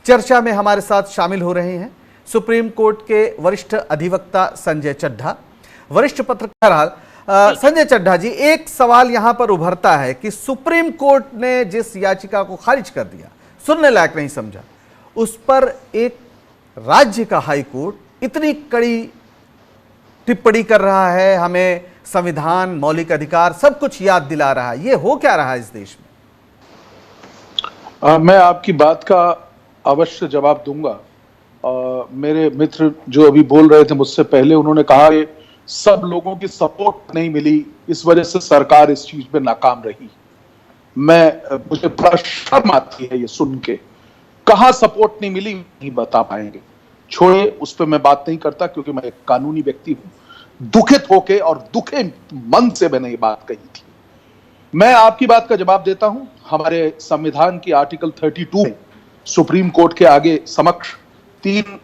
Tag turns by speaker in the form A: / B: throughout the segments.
A: चर्चा में हमारे साथ शामिल हो रहे हैं सुप्रीम कोर्ट के वरिष्ठ अधिवक्ता संजय चड्ढा, वरिष्ठ पत्रकार। संजय चड्ढा जी, एक सवाल यहां पर उभरता है कि सुप्रीम कोर्ट ने जिस याचिका को खारिज कर दिया, सुनने लायक नहीं समझा, उस पर एक राज्य का हाई कोर्ट इतनी कड़ी टिप्पणी कर रहा है, हमें संविधान, मौलिक अधिकार सब कुछ याद दिला रहा है। ये हो क्या रहा है इस देश में?
B: मैं आपकी बात का अवश्य जवाब दूंगा। मेरे मित्र जो अभी बोल रहे थे मुझसे पहले, उन्होंने कहा कि सब लोगों की सपोर्ट नहीं मिली, इस वजह से सरकार इस चीज में नाकाम रही। मुझे बड़ा शर्म आती है ये सुन के। कहां सपोर्ट नहीं मिली नहीं बता पाएंगे, छोड़े, उस पर मैं बात नहीं करता क्योंकि मैं एक कानूनी व्यक्ति हूं। दुखित होके और दुखे मन से मैंने ये बात कही थी। मैं आपकी बात का जवाब देता हूं। हमारे संविधान की आर्टिकल 32 में सुप्रीम कोर्ट के आगे समक्ष तीन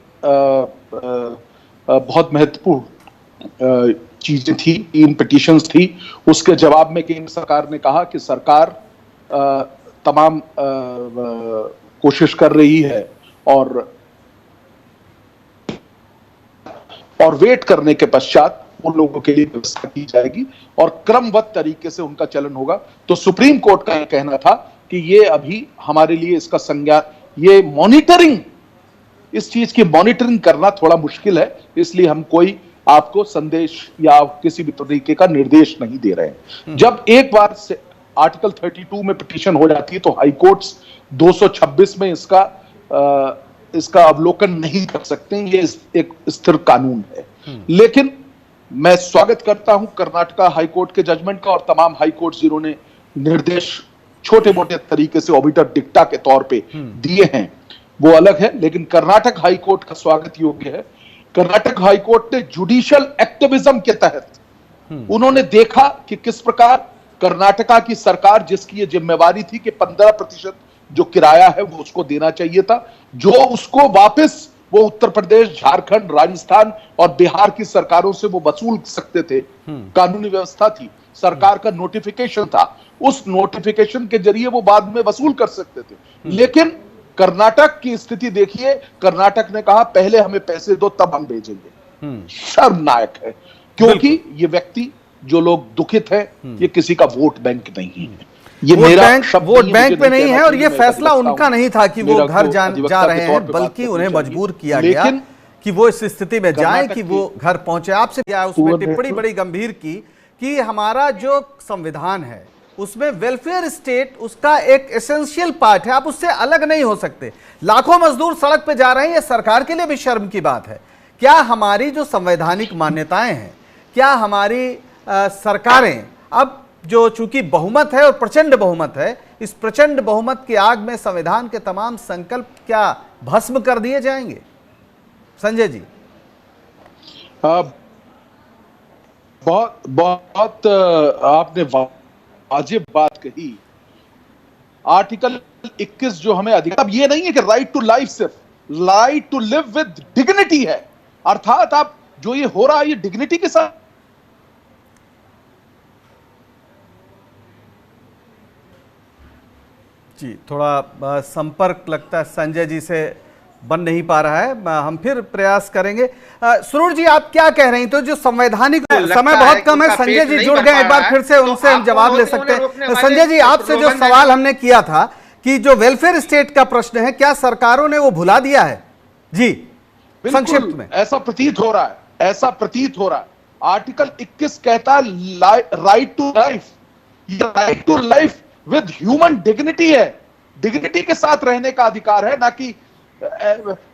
B: बहुत महत्वपूर्ण चीजें थी, तीन पिटीशंस थी। उसके जवाब में केंद्र सरकार ने कहा कि सरकार तमाम कोशिश कर रही है और वेट करने के पश्चात उन लोगों के लिए व्यवस्था की जाएगी और क्रमबद्ध तरीके से उनका चलन होगा। तो सुप्रीम कोर्ट का यह कहना था कि ये अभी हमारे लिए इसका संज्ञान, ये मॉनिटरिंग, इस चीज की मॉनिटरिंग करना थोड़ा मुश्किल है, इसलिए हम कोई आपको संदेश या किसी भी तरीके का निर्देश नहीं दे रहे हैं। जब एक बार से आर्टिकल 32 में पिटीशन हो जाती है तो हाई कोर्ट्स 226 में इसका अवलोकन नहीं कर सकते। ये एक स्थिर कानून है। लेकिन मैं स्वागत करता हूं कर्नाटका हाई कोर्ट के जजमेंट का और तमाम हाई कोर्ट्स जिन्होंने निर्देश छोटे मोटे तरीके से ऑबिटर डिक्टा के तौर पे दिए हैं, वो अलग है। लेकिन कर्नाटक हाई कोर्ट का स्वागत योग्य है। कर्नाटक हाई कोर्ट ने जुडिशियल एक्टिविज्म के तहत उन्होंने देखा कि किस प्रकार कर्नाटका की सरकार, जिसकी ये जिम्मेवारी थी कि 15% जो किराया है वो उसको देना चाहिए था, जो उसको वापस वो उत्तर प्रदेश, झारखंड, राजस्थान और बिहार की सरकारों से वो वसूल सकते थे। कानूनी व्यवस्था थी, सरकार का नोटिफिकेशन था, उस नोटिफिकेशन के जरिए वो बाद में वसूल कर सकते थे। लेकिन कर्नाटक की स्थिति देखिए, कर्नाटक ने कहा पहले हमें पैसे दो तब हम भेजेंगे। शर्मनाक है, क्योंकि ये व्यक्ति, जो लोग दुखित है, ये किसी का वोट बैंक नहीं है। ये
A: वोट बैंक पे नहीं है और ये फैसला उनका नहीं था कि वो घर जा रहे हैं, बल्कि उन्हें मजबूर किया गया कि वो इस स्थिति में जाएं कि वो घर पहुंचे। आपसे क्या उसमें टिप्पणी बड़ी गंभीर की कि हमारा जो संविधान है उसमें वेलफेयर स्टेट उसका एक एसेंशियल पार्ट है, आप उससे अलग नहीं हो सकते। लाखों मजदूर सड़क पे जा रहे हैं, ये सरकार के लिए भी शर्म की बात है। क्या हमारी जो संवैधानिक मान्यताएं हैं, क्या हमारी सरकारें अब जो चूंकि बहुमत है और प्रचंड बहुमत है, इस प्रचंड बहुमत की आग में संविधान के तमाम संकल्प क्या भस्म कर दिए जाएंगे? संजय जी,
B: बहुत आपने वाजिब बात कही। आर्टिकल 21 जो हमें अधिकार, अब ये नहीं है कि राइट टू लाइफ, सिर्फ right to live with dignity है। अर्थात आप जो ये हो रहा है ये डिग्निटी के साथ।
A: जी, थोड़ा संपर्क लगता है संजय जी से बन नहीं पा रहा है, हम फिर प्रयास करेंगे। सुरूर जी, आप क्या कह रही हैं? तो जो संवैधानिक, समय बहुत कम है, संजय जी जुड़ गए, एक बार फिर से उनसे हम जवाब ले सकते हैं। संजय जी, आपसे जो सवाल हमने किया था कि जो वेलफेयर स्टेट का प्रश्न है, क्या सरकारों ने वो भुला दिया है? जी, संक्षिप्त में।
B: ऐसा प्रतीत हो रहा है, ऐसा प्रतीत हो रहा है। आर्टिकल 21 कहता है राइट टू लाइफ। ये right to life with human dignity है, डिग्निटी के साथ रहने का अधिकार है, ना कि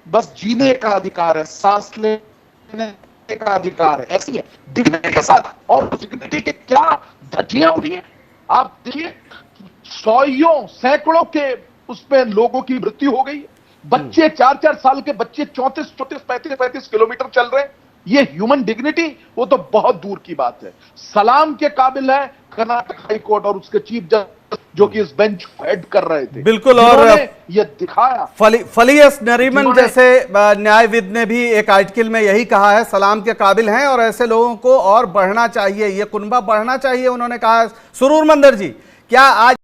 B: बस जीने का अधिकार है, सांस लेने का अधिकार है। ऐसी है डिग्निटी के साथ। और डिग्निटी के क्या धज्जियां उड़ी हैं आप देखिए। सौयों सैकड़ों के उसमें लोगों की मृत्यु हो गई। बच्चे 4-4 साल के बच्चे 34-35 किलोमीटर चल रहे हैं। ये ह्यूमन डिग्निटी, वो तो बहुत दूर की बात है। सलाम के काबिल है कर्नाटक हाई कोर्ट और उसके चीफ जस्टिस जो कि इस बेंच को हेड कर रहे थे।
A: बिल्कुल, और
B: ये दिखाया
A: फलियस नरीमन जैसे न्यायविद ने भी एक आर्टिकल में यही कहा है, सलाम के काबिल हैं और ऐसे लोगों को और बढ़ना चाहिए, ये कुनबा बढ़ना चाहिए, उन्होंने कहा। सुरूर मंदर जी, क्या आज